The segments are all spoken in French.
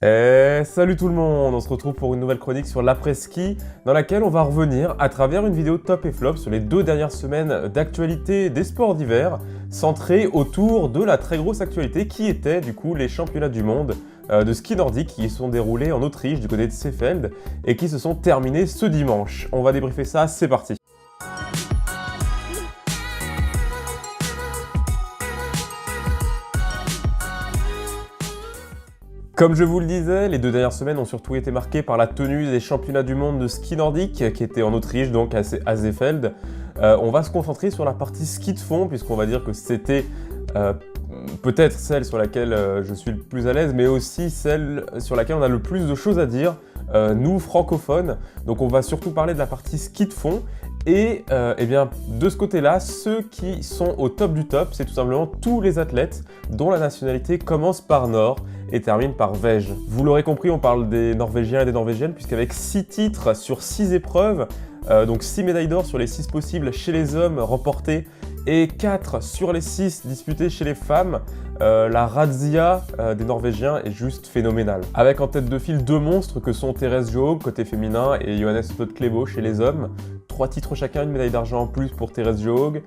Et salut tout le monde, on se retrouve pour une nouvelle chronique sur l'après-ski dans laquelle on va revenir à travers une vidéo top et flop sur les 2 dernières semaines d'actualité des sports d'hiver centrée autour de la très grosse actualité qui était du coup les championnats du monde de ski nordique qui sont déroulés en Autriche du côté de Seefeld et qui se sont terminés ce dimanche. On va débriefer ça, c'est parti. Comme je vous le disais, les 2 dernières semaines ont surtout été marquées par la tenue des championnats du monde de ski nordique qui était en Autriche, donc à Seefeld. On va se concentrer sur la partie ski de fond puisqu'on va dire que c'était peut-être celle sur laquelle je suis le plus à l'aise, mais aussi celle sur laquelle on a le plus de choses à dire, nous francophones. Donc on va surtout parler de la partie ski de fond. Et eh bien, de ce côté-là, ceux qui sont au top du top, c'est tout simplement tous les athlètes dont la nationalité commence par Nord et termine par Vège. Vous l'aurez compris, on parle des Norvégiens et des Norvégiennes, puisqu'avec 6 titres sur 6 épreuves, donc 6 médailles d'or sur les 6 possibles chez les hommes remportées, et 4 sur les 6 disputées chez les femmes, la razzia des Norvégiens est juste phénoménale. Avec en tête de file 2 monstres que sont Therese Johaug côté féminin et Johannes Klæbo chez les hommes. 3 titres chacun, une médaille d'argent en plus pour Therese Johaug.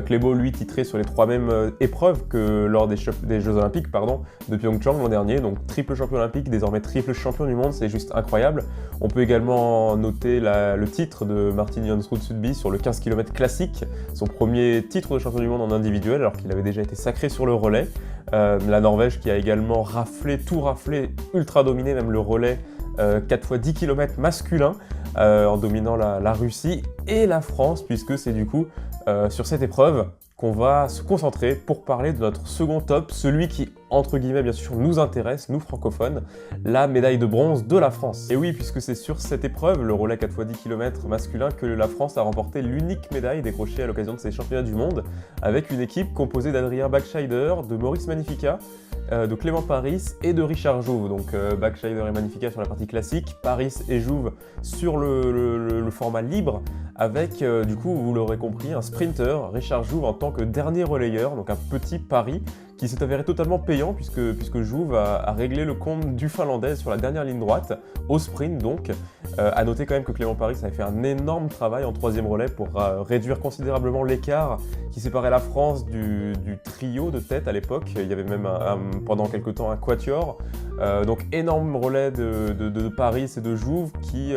Klæbo lui titré sur les 3 mêmes épreuves que lors des Jeux Olympiques de Pyeongchang l'an dernier, donc triple champion olympique, désormais triple champion du monde, c'est juste incroyable. On peut également noter le titre de Martin Jonsrud Sudby sur le 15 km classique, son premier titre de champion du monde en individuel alors qu'il avait déjà été sacré sur le relais. La Norvège qui a également tout raflé, ultra dominé même le relais 4 x 10 km masculin en dominant la Russie, et la France puisque c'est du coup sur cette épreuve qu'on va se concentrer pour parler de notre second top, celui qui, entre guillemets bien sûr, nous intéresse, nous francophones, la médaille de bronze de la France. Et oui, puisque c'est sur cette épreuve, le relais 4 x 10 km masculin, que la France a remporté l'unique médaille décrochée à l'occasion de ces championnats du monde, avec une équipe composée d'Adrien Backscheider, de Maurice Magnifica, de Clément Paris et de Richard Jouve. Donc Backscheider et Magnifica sur la partie classique, Paris et Jouve sur le format libre, avec du coup, vous l'aurez compris, un sprinter, Richard Jouve en tant que dernier relayeur, donc un petit pari qui s'est avéré totalement payant puisque Jouve a réglé le compte du Finlandais sur la dernière ligne droite, au sprint donc. À noter quand même que Clément Paris avait fait un énorme travail en 3e relais pour réduire considérablement l'écart qui séparait la France du trio de tête à l'époque. Il y avait même pendant quelques temps un quatuor. Donc énorme relais de Paris et de Jouve qui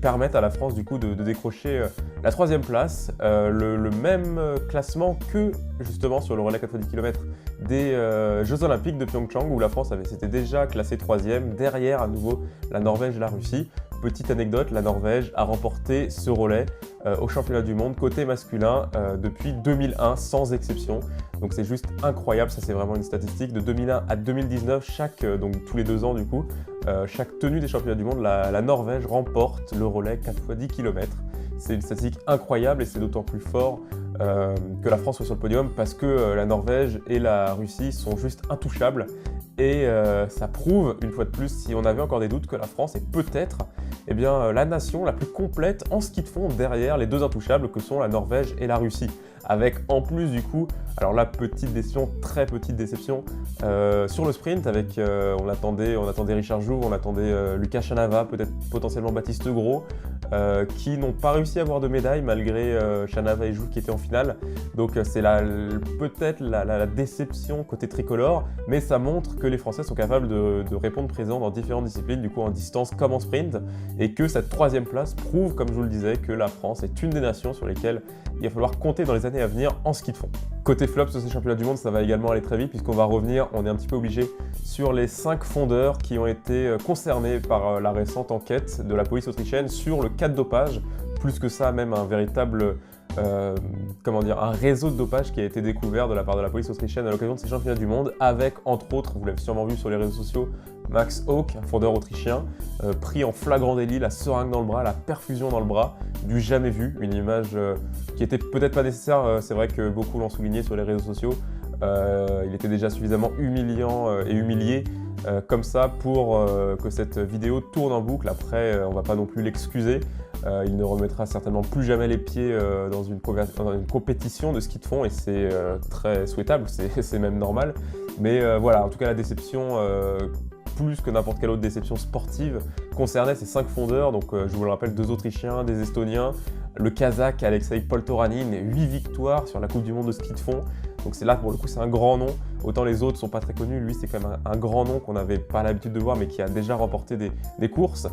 permettent à la France du coup de décrocher la 3e place, le même classement que justement sur le relais 90 km des Jeux Olympiques de Pyeongchang où la France s'était déjà classée 3e, derrière à nouveau la Norvège et la Russie. Petite anecdote, la Norvège a remporté ce relais au championnat du monde côté masculin depuis 2001 sans exception. Donc c'est juste incroyable, ça c'est vraiment une statistique. De 2001 à 2019, donc tous les 2 ans du coup, chaque tenue des championnats du monde, la Norvège remporte le relais 4 x 10 km. C'est une statistique incroyable et c'est d'autant plus fort que la France soit sur le podium parce que la Norvège et la Russie sont juste intouchables. Et ça prouve, une fois de plus, si on avait encore des doutes, que la France est peut-être la nation la plus complète en ski de fond derrière les 2 intouchables que sont la Norvège et la Russie. Avec en plus du coup, alors là petite déception, très petite déception, sur le sprint avec, on attendait Richard Jouve, on attendait Lucas Chanava, peut-être potentiellement Baptiste Gros, qui n'ont pas réussi à avoir de médaille malgré Chanava et Jouve qui étaient en finale. Donc c'est peut-être la déception côté tricolore, mais ça montre que les Français sont capables de répondre présent dans différentes disciplines, du coup en distance comme en sprint, et que cette 3e place prouve, comme je vous le disais, que la France est une des nations sur lesquelles il va falloir compter dans les années à venir en ski de fond. Côté flop sur ces championnats du monde, ça va également aller très vite puisqu'on va revenir, on est un petit peu obligé, sur les 5 fondeurs qui ont été concernés par la récente enquête de la police autrichienne sur le cas de dopage. Plus que ça, même un véritable un réseau de dopage qui a été découvert de la part de la police autrichienne à l'occasion de ces championnats du monde, avec entre autres, vous l'avez sûrement vu sur les réseaux sociaux, Max Hauck, un fondeur autrichien, pris en flagrant délit, la seringue dans le bras, la perfusion dans le bras, du jamais vu, une image qui était peut-être pas nécessaire, c'est vrai que beaucoup l'ont souligné sur les réseaux sociaux, il était déjà suffisamment humiliant et humilié comme ça pour que cette vidéo tourne en boucle. Après, on va pas non plus l'excuser. Il ne remettra certainement plus jamais les pieds dans une compétition de ski de fond et c'est très souhaitable, c'est même normal. Mais voilà, en tout cas la déception plus que n'importe quelle autre déception sportive, concernait ces 5 fondeurs. Donc je vous le rappelle, 2 Autrichiens, des Estoniens, le Kazakh Alexei Poltoranin, 8 victoires sur la Coupe du Monde de ski de fond. Donc c'est là, pour le coup, c'est un grand nom. Autant les autres sont pas très connus, lui c'est quand même un grand nom qu'on n'avait pas l'habitude de voir, mais qui a déjà remporté des courses.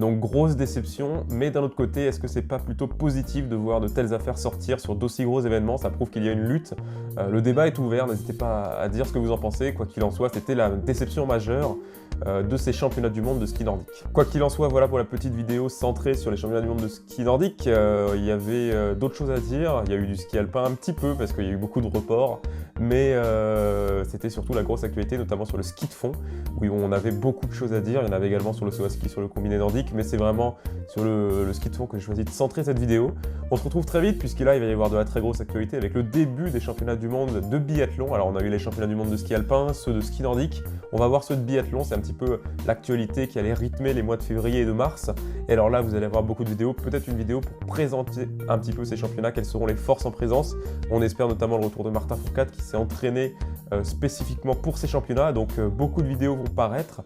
Donc grosse déception, mais d'un autre côté, est-ce que c'est pas plutôt positif de voir de telles affaires sortir sur d'aussi gros événements? Ça prouve qu'il y a une lutte. Le débat est ouvert, n'hésitez pas à dire ce que vous en pensez. Quoi qu'il en soit, c'était la déception majeure de ces championnats du monde de ski nordique. Quoi qu'il en soit, voilà pour la petite vidéo centrée sur les championnats du monde de ski nordique. Il y avait d'autres choses à dire. Il y a eu du ski alpin un petit peu parce qu'il y a eu beaucoup de reports, mais c'était surtout la grosse actualité, notamment sur le ski de fond, où on avait beaucoup de choses à dire. Il y en avait également sur le saut à ski, sur le combiné nordique, mais c'est vraiment sur le ski de fond que j'ai choisi de centrer cette vidéo. On se retrouve très vite, puisque là, il va y avoir de la très grosse actualité avec le début des championnats du monde de biathlon. Alors, on a eu les championnats du monde de ski alpin, ceux de ski nordique. On va voir ceux de biathlon, c'est un petit peu l'actualité qui allait rythmer les mois de février et de mars. Et alors là, vous allez avoir beaucoup de vidéos, peut-être une vidéo pour présenter un petit peu ces championnats, quelles seront les forces en présence. On espère notamment le retour de Martin Fourcade qui s'est entraîné spécifiquement pour ces championnats, donc beaucoup de vidéos vont paraître.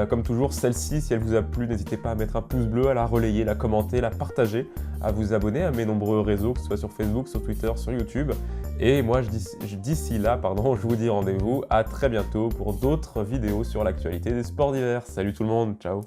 Comme toujours, celle-ci, si elle vous a plu, n'hésitez pas à mettre un pouce bleu, à la relayer, la commenter, la partager, à vous abonner à mes nombreux réseaux, que ce soit sur Facebook, sur Twitter, sur YouTube. Et moi, d'ici là, je vous dis rendez-vous à très bientôt pour d'autres vidéos sur l'actualité des sports d'hiver. Salut tout le monde, ciao!